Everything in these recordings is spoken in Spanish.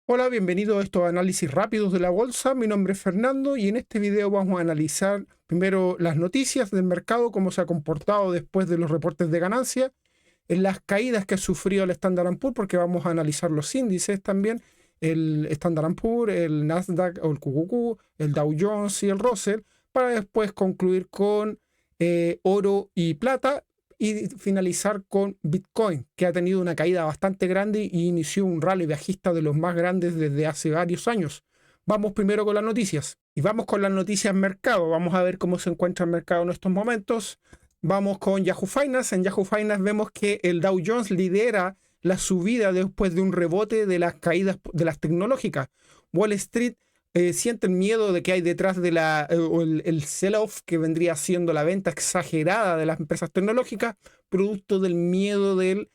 Hola, bienvenido a estos análisis rápidos de la bolsa. Mi nombre es Fernando y en este video vamos a analizar primero las noticias del mercado, cómo se ha comportado después de los reportes de ganancia, en las caídas que ha sufrido el Standard & Poor's, porque vamos a analizar los índices también, el Standard & Poor's, el Nasdaq o el QQQ, el Dow Jones y el Russell, para después concluir con oro y plata y finalizar con Bitcoin, que ha tenido una caída bastante grande y inició un rally bajista de los más grandes desde hace varios años. Vamos primero con las noticias. Y vamos con las noticias mercado. Vamos a ver cómo se encuentra el mercado en estos momentos. Vamos con Yahoo Finance. En Yahoo Finance vemos que el Dow Jones lidera la subida después de un rebote de las caídas de las tecnológicas. Wall Street siente el miedo de que hay detrás de el sell-off que vendría siendo la venta exagerada de las empresas tecnológicas, producto del miedo de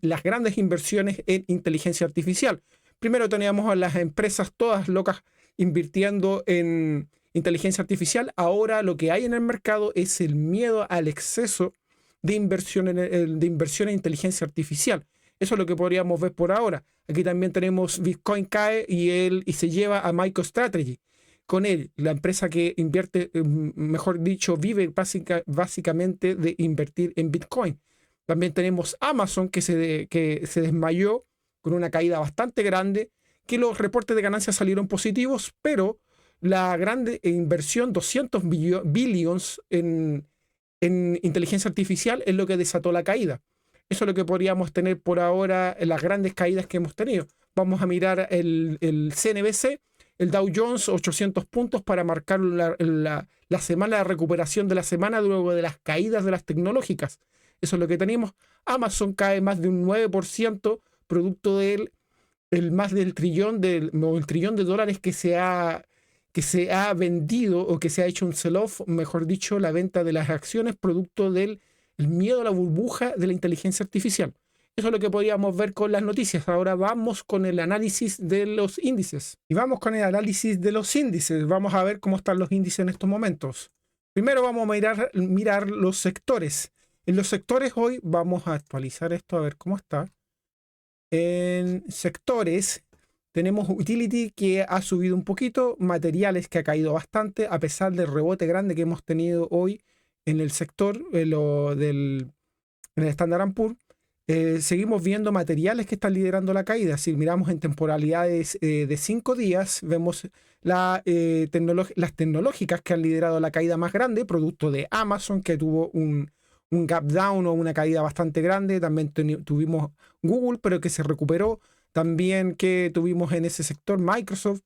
las grandes inversiones en inteligencia artificial. Primero teníamos a las empresas todas locas invirtiendo en inteligencia artificial. Ahora lo que hay en el mercado es el miedo al exceso de inversión en inteligencia artificial. Eso es lo que podríamos ver por ahora. Aquí también tenemos Bitcoin cae y se lleva a MicroStrategy. Con él, la empresa que invierte, mejor dicho, vive básicamente de invertir en Bitcoin. También tenemos Amazon que se desmayó con una caída bastante grande, que los reportes de ganancias salieron positivos, pero la grande inversión, 200 billions en inteligencia artificial, es lo que desató la caída. Eso es lo que podríamos tener por ahora en las grandes caídas que hemos tenido. Vamos a mirar el CNBC, el Dow Jones, 800 puntos para marcar la semana de recuperación de la semana luego de las caídas de las tecnológicas. Eso es lo que tenemos. Amazon cae más de un 9%, producto del más del trillón, el trillón de dólares que se ha vendido o que se ha hecho un sell-off, mejor dicho, la venta de las acciones, producto del el miedo a la burbuja de la inteligencia artificial. Eso es lo que podríamos ver con las noticias. Ahora vamos con el análisis de los índices. Y vamos con el análisis de los índices. Vamos a ver cómo están los índices en estos momentos. Primero vamos a mirar los sectores. En los sectores hoy vamos a actualizar esto a ver cómo está. En sectores tenemos utility que ha subido un poquito, materiales que ha caído bastante, a pesar del rebote grande que hemos tenido hoy en el sector en el Standard & Poor's. Seguimos viendo materiales que están liderando la caída. Si miramos en temporalidades de 5 días, vemos las tecnológicas que han liderado la caída más grande, producto de Amazon, que tuvo un gap down o una caída bastante grande. También tuvimos Google, pero que se recuperó. También que tuvimos en ese sector Microsoft.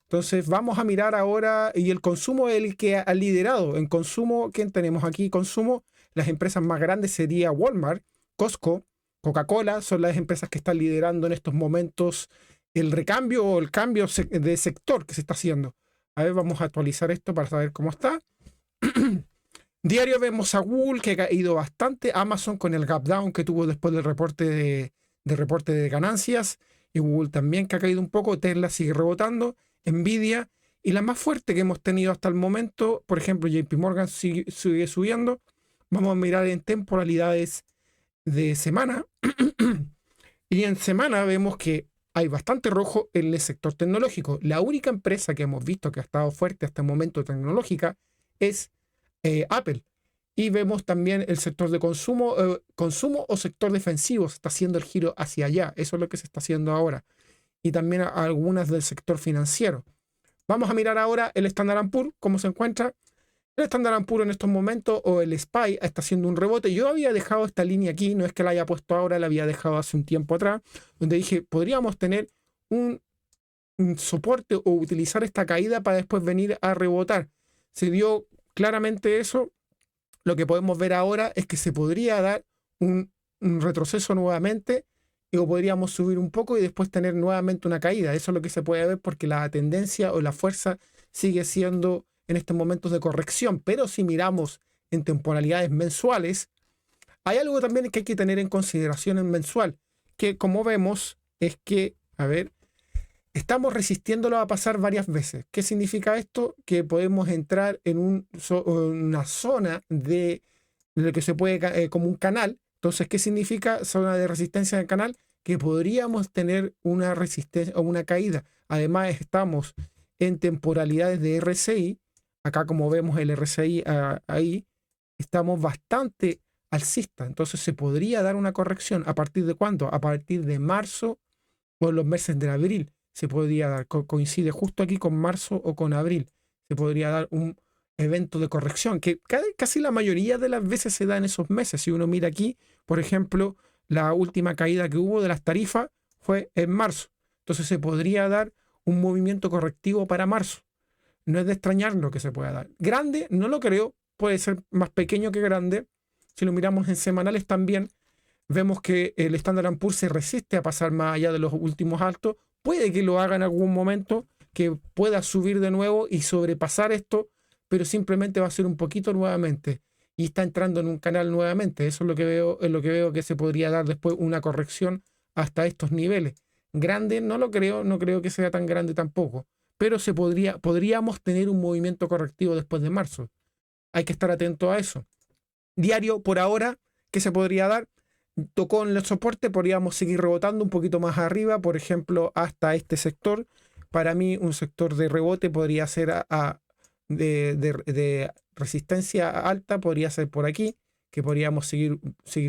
Entonces vamos a mirar ahora, y el consumo es el que ha liderado. En consumo, ¿quién tenemos aquí? Consumo, las empresas más grandes sería Walmart, Costco, Coca-Cola, son las empresas que están liderando en estos momentos el recambio o el cambio de sector que se está haciendo. A ver, vamos a actualizar esto para saber cómo está. Diario vemos a Google que ha caído bastante, Amazon con el gap down que tuvo después del reporte de ganancias, y Google también que ha caído un poco, Tesla sigue rebotando, Nvidia, y la más fuerte que hemos tenido hasta el momento, por ejemplo, JP Morgan sigue subiendo. Vamos a mirar en temporalidades de semana, y en semana vemos que hay bastante rojo en el sector tecnológico. La única empresa que hemos visto que ha estado fuerte hasta el momento tecnológica es Apple. Y vemos también el sector de consumo o sector defensivo, se está haciendo el giro hacia allá. Eso es lo que se está haciendo ahora. Y también algunas del sector financiero. Vamos a mirar ahora el Standard & Poor's, cómo se encuentra. El Standard & Poor's en estos momentos, o el SPY, está haciendo un rebote. Yo había dejado esta línea aquí, no es que la haya puesto ahora, la había dejado hace un tiempo atrás, donde dije, podríamos tener un soporte o utilizar esta caída para después venir a rebotar. Se dio claramente eso. Lo que podemos ver ahora es que se podría dar un retroceso nuevamente, o podríamos subir un poco y después tener nuevamente una caída. Eso es lo que se puede ver porque la tendencia o la fuerza sigue siendo en estos momentos de corrección. Pero si miramos en temporalidades mensuales, hay algo también que hay que tener en consideración en mensual, que como vemos es que, a ver, estamos resistiéndolo a pasar varias veces. ¿Qué significa esto? Que podemos entrar en una zona de lo que se puede como un canal. Entonces, ¿qué significa zona de resistencia del canal? que podríamos tener una resistencia o una caída. Además, estamos en temporalidades de RSI. Acá, como vemos el RSI ahí, estamos bastante alcista. Entonces, se podría dar una corrección. ¿A partir de cuándo? A partir de marzo o los meses de abril. Se podría dar, coincide justo aquí con marzo o con abril. Se podría dar un evento de corrección que casi la mayoría de las veces se da en esos meses. Si uno mira aquí, por ejemplo, la última caída que hubo de las tarifas fue en marzo. Entonces se podría dar un movimiento correctivo para marzo. No es de extrañar lo que se pueda dar. Grande, no lo creo, puede ser más pequeño que grande. Si lo miramos en semanales también, vemos que el Standard & Poor's se resiste a pasar más allá de los últimos altos. Puede que lo haga en algún momento, que pueda subir de nuevo y sobrepasar esto, pero simplemente va a ser un poquito nuevamente. Y está entrando en un canal nuevamente. Eso es lo que veo que se podría dar después una corrección hasta estos niveles. Grande, no lo creo, no creo que sea tan grande tampoco. Pero podríamos tener un movimiento correctivo después de marzo. Hay que estar atento a eso. Diario, por ahora, ¿qué se podría dar? Tocó en el soporte, podríamos seguir rebotando un poquito más arriba, por ejemplo, hasta este sector. Para mí, un sector de rebote podría ser de resistencia alta, podría ser por aquí, que podríamos seguir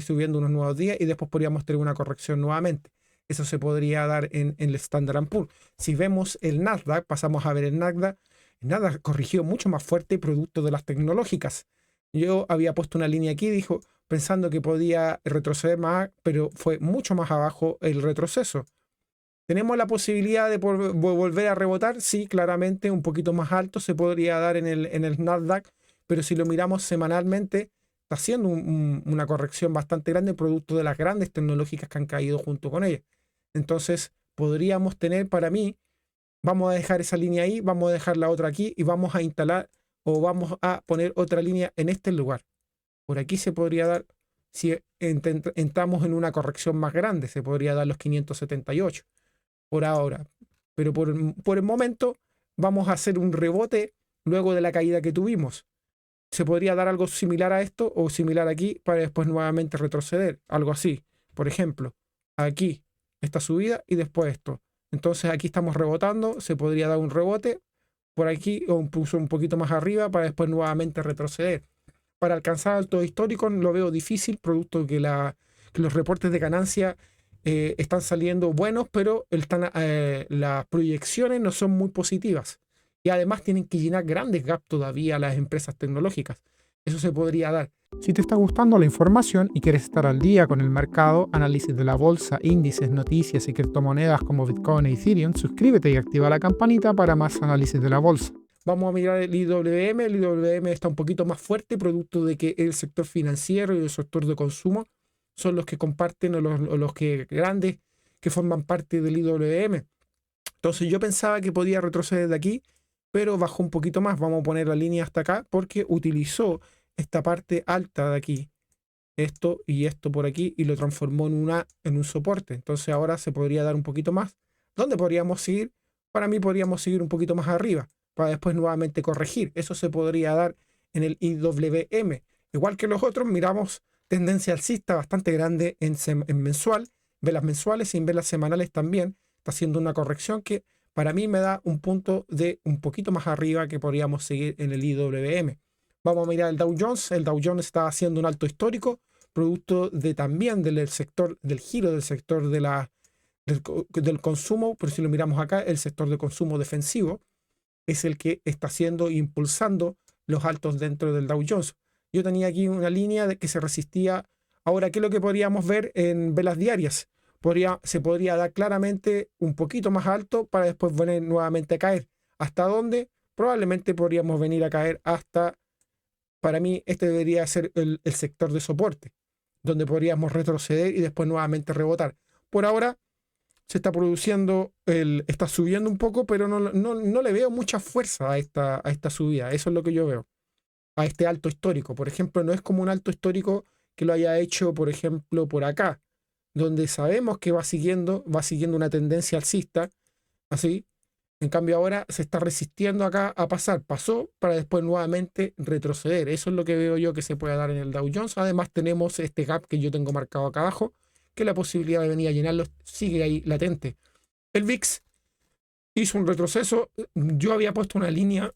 subiendo unos nuevos días y después podríamos tener una corrección nuevamente. Eso se podría dar en el Standard & Poor's. Si vemos el Nasdaq, pasamos a ver el Nasdaq corrigió mucho más fuerte producto de las tecnológicas. Yo había puesto una línea aquí, dijo, pensando que podía retroceder más, pero fue mucho más abajo el retroceso. ¿Tenemos la posibilidad de volver a rebotar? Sí, claramente, un poquito más alto se podría dar en el Nasdaq, pero si lo miramos semanalmente, está haciendo una corrección bastante grande producto de las grandes tecnológicas que han caído junto con ella. Entonces, podríamos tener, para mí, vamos a dejar esa línea ahí, vamos a dejar la otra aquí y vamos a instalar o vamos a poner otra línea en este lugar. Por aquí se podría dar, si entramos en una corrección más grande, se podría dar los 578 por ahora. Pero por el momento vamos a hacer un rebote luego de la caída que tuvimos. Se podría dar algo similar a esto o similar aquí para después nuevamente retroceder. Algo así. Por ejemplo, aquí esta subida y después esto. Entonces aquí estamos rebotando, se podría dar un rebote por aquí o un poquito más arriba para después nuevamente retroceder. Para alcanzar altos históricos lo veo difícil, producto que los reportes de ganancia están saliendo buenos, pero las proyecciones no son muy positivas. Y además tienen que llenar grandes gaps todavía las empresas tecnológicas. Eso se podría dar. Si te está gustando la información y quieres estar al día con el mercado, análisis de la bolsa, índices, noticias y criptomonedas como Bitcoin y Ethereum, suscríbete y activa la campanita para más análisis de la bolsa. Vamos a mirar el IWM. El IWM está un poquito más fuerte, producto de que el sector financiero y el sector de consumo son los que comparten o los que grandes que forman parte del IWM. Entonces yo pensaba que podía retroceder de aquí, pero bajó un poquito más. Vamos a poner la línea hasta acá porque utilizó esta parte alta de aquí, esto y esto por aquí, y lo transformó en un soporte. Entonces ahora se podría dar un poquito más. ¿Dónde podríamos seguir? Para mí podríamos seguir un poquito más arriba, para después nuevamente corregir. Eso se podría dar en el IWM. Igual que los otros, miramos tendencia alcista bastante grande en mensual, velas mensuales y en velas semanales también. Está haciendo una corrección que para mí me da un punto de un poquito más arriba que podríamos seguir en el IWM. Vamos a mirar el Dow Jones. El Dow Jones está haciendo un alto histórico, producto de también del sector, del giro del sector del consumo. Pero si lo miramos acá, el sector de consumo defensivo es el que está haciendo e impulsando los altos dentro del Dow Jones. Yo tenía aquí una línea de que se resistía. Ahora, ¿qué es lo que podríamos ver en velas diarias? Se podría dar claramente un poquito más alto para después venir nuevamente a caer. ¿Hasta dónde? Probablemente podríamos venir a caer hasta, para mí, este debería ser el sector de soporte, donde podríamos retroceder y después nuevamente rebotar. Por ahora se está produciendo, está subiendo un poco, pero no le veo mucha fuerza a esta subida. Eso es lo que yo veo. A este alto histórico. Por ejemplo, no es como un alto histórico que lo haya hecho, por ejemplo, por acá, donde sabemos que va siguiendo una tendencia alcista, así. En cambio ahora se está resistiendo acá a pasar. Pasó para después nuevamente retroceder. Eso es lo que veo yo que se puede dar en el Dow Jones. Además tenemos este gap que yo tengo marcado acá abajo, que la posibilidad de venir a llenarlos sigue ahí latente. El VIX hizo un retroceso. Yo había puesto una línea,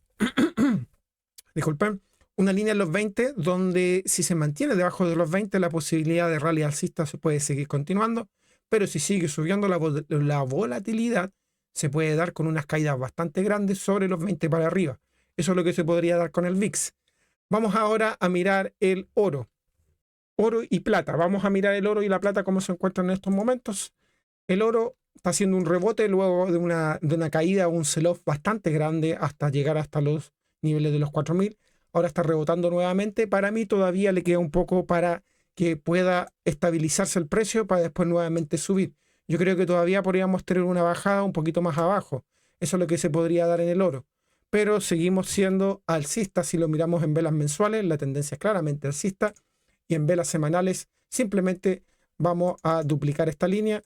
disculpen, una línea en los 20, donde si se mantiene debajo de los 20, la posibilidad de rally alcista se puede seguir continuando, pero si sigue subiendo la volatilidad, se puede dar con unas caídas bastante grandes sobre los 20 para arriba. Eso es lo que se podría dar con el VIX. Vamos ahora a mirar el oro. Oro y plata. Vamos a mirar el oro y la plata cómo se encuentran en estos momentos. El oro está haciendo un rebote luego de una caída, un sell-off bastante grande hasta llegar hasta los niveles de los 4.000. Ahora está rebotando nuevamente. Para mí todavía le queda un poco para que pueda estabilizarse el precio para después nuevamente subir. Yo creo que todavía podríamos tener una bajada un poquito más abajo. Eso es lo que se podría dar en el oro. Pero seguimos siendo alcistas si lo miramos en velas mensuales. La tendencia es claramente alcista. Y en velas semanales simplemente vamos a duplicar esta línea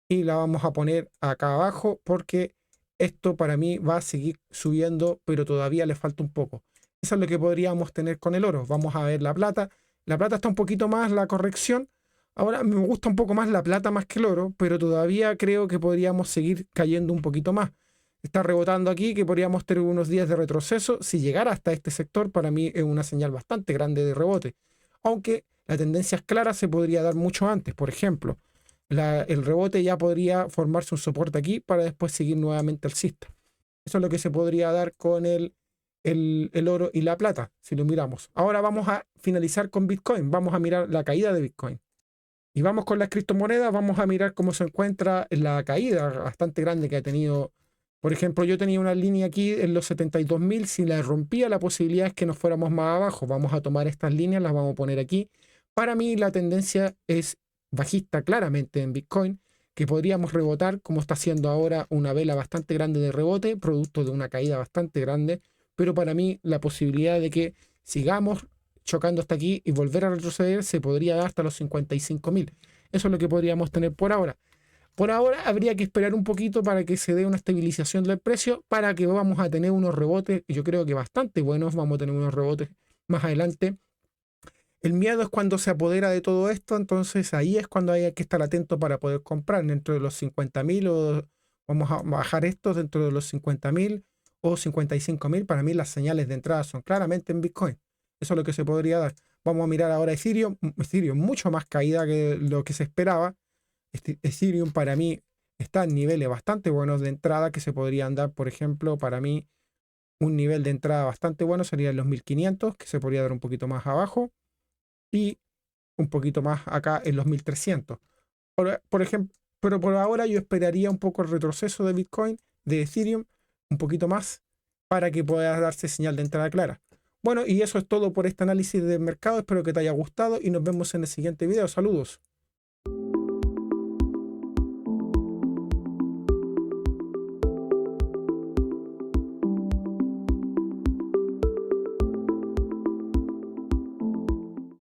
y la vamos a poner acá abajo porque esto para mí va a seguir subiendo, pero todavía le falta un poco. Eso es lo que podríamos tener con el oro. Vamos a ver la plata. La plata está un poquito más la corrección. Ahora me gusta un poco más la plata más que el oro, pero todavía creo que podríamos seguir cayendo un poquito más. Está rebotando aquí, que podríamos tener unos días de retroceso. Si llegara hasta este sector, para mí es una señal bastante grande de rebote. Aunque la tendencia es clara, se podría dar mucho antes. Por ejemplo, el rebote ya podría formarse un soporte aquí para después seguir nuevamente alcista. Eso es lo que se podría dar con el oro y la plata, si lo miramos. Ahora vamos a finalizar con Bitcoin. Vamos a mirar la caída de Bitcoin. Y vamos con las criptomonedas, vamos a mirar cómo se encuentra la caída bastante grande que ha tenido. Por ejemplo, yo tenía una línea aquí en los 72.000. Si la rompía, la posibilidad es que nos fuéramos más abajo. Vamos a tomar estas líneas, las vamos a poner aquí. Para mí la tendencia es bajista claramente en Bitcoin, que podríamos rebotar como está haciendo ahora una vela bastante grande de rebote, producto de una caída bastante grande. Pero para mí la posibilidad de que sigamos chocando hasta aquí y volver a retroceder se podría dar hasta los 55.000. Eso es lo que podríamos tener por ahora. Por ahora habría que esperar un poquito para que se dé una estabilización del precio, para que vamos a tener unos rebotes, yo creo que bastante buenos, vamos a tener unos rebotes más adelante. El miedo es cuando se apodera de todo esto, entonces ahí es cuando hay que estar atento para poder comprar dentro de los 50.000 o vamos a bajar esto dentro de los 50.000 o 55.000. Para mí las señales de entrada son claramente en Bitcoin. Eso es lo que se podría dar. Vamos a mirar ahora Ethereum. Ethereum mucho más caída que lo que se esperaba. Ethereum para mí está en niveles bastante buenos de entrada que se podrían dar. Por ejemplo, para mí un nivel de entrada bastante bueno sería en los 1.500, que se podría dar un poquito más abajo. Y un poquito más acá en los 1.300. Por ejemplo, pero por ahora yo esperaría un poco el retroceso de Bitcoin, de Ethereum, un poquito más, para que pueda darse señal de entrada clara. Bueno, y eso es todo por este análisis del mercado. Espero que te haya gustado y nos vemos en el siguiente video. Saludos.